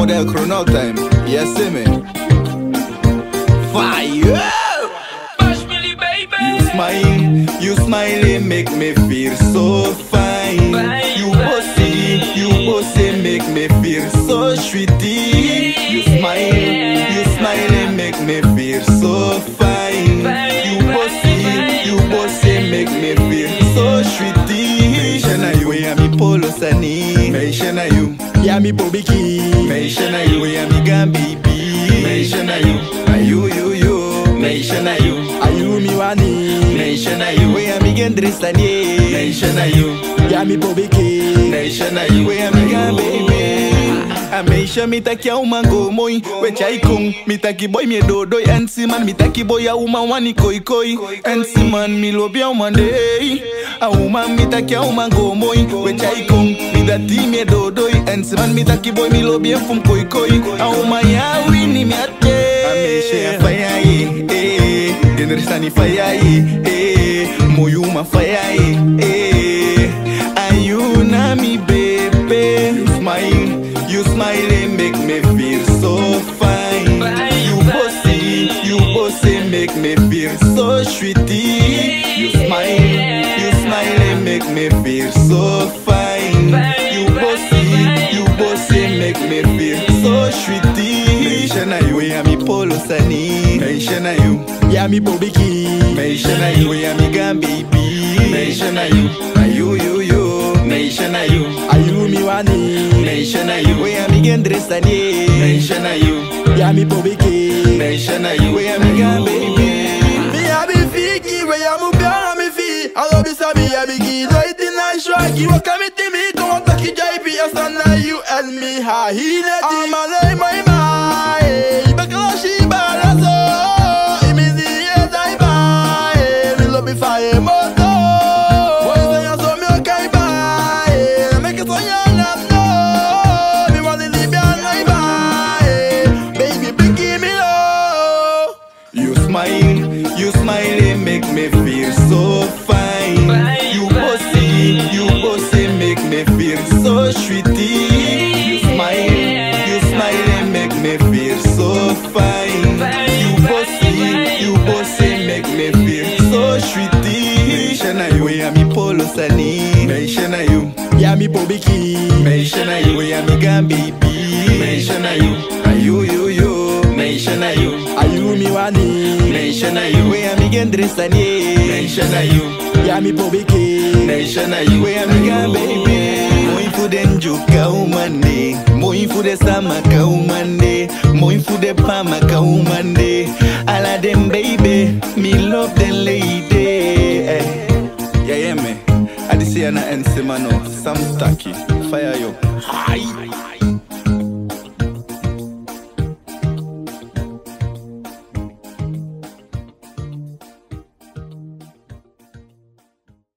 model chrono time. Yes, me. Fire! You smile, make me feel so fine. You bossy, make me feel so sweetie. You smile, make me feel so fine. You bossy, make me feel so sweetie. Meicho na you, ya mi polo sani. Meicho na you, ya mi bobiki. Meicho na you, ya mi gambibi. Meicho na you, Meicho na you, ayu mi wani. Meicho na you, we am again dressani. Meicho na you, ya mi bobiki. Meicho na you, we am again baby. A Meicho mi taki a uma go moi, we chai kung. Mi taki boy mi dodoi, and si man mi taki boy a uma wani koi koi. And si man mi lobi a uma day. A uma mi taki a uma go moi, we chai kung. Mi dati mi dodoi, and si man mi taki boy mi lobi a fum koi koi. A uma ya wini mi ate. A Meicho ya Faya Generisani Faya Moyuma Faya and you na me baby. You smile make me feel so fine. You bossy make me feel so sweetie. You smile make me feel so fine. You bossy make me feel so sweetie. Meicho na you, ya mi polo sani. Meicho na you, ya mi bobiki. Meicho na you, ya mi gambibi. Meicho na you, Meicho na you, ayu mi wani. Meicho na you, we ya mi gendresani. Meicho na you, ya mi bobiki. Meicho na you, we ya mi gambibi. Me a be fiki, we ya mu biara mi fi. Alo bisa mi ya bigi, do it in a shraki. What come it to me, come on taki JP. Yes, and now you and me ha he let it. I'm a lay my mind, because she balazo. Immediately I buy, we love me fire moto. Boys when you saw me okay buy, make it so young and no. Me want to live young I buy, baby biggie me low. You smile, make me feel so fine. You bossy, make me feel so sweetie. You smile, make me feel so fine. You bossy, make me feel so sweetie. Meicho na you, ya mi polo sani. Meicho na you, ya mi bobiki. Meicho na you, ya mi gambibi. Meicho na you, Meicho na you, ayu mi wani. Meicho na you, we am again dressani. Meicho na you, ya mi bobiki. Meicho na you, we am again baby. Moi fu den juka umande, moi fu de sama ka umande, moi fu de pama ka umande. All of them baby, me love them lady. Yeah, me. I see na ensemano, some tacky, fire yo. Hi.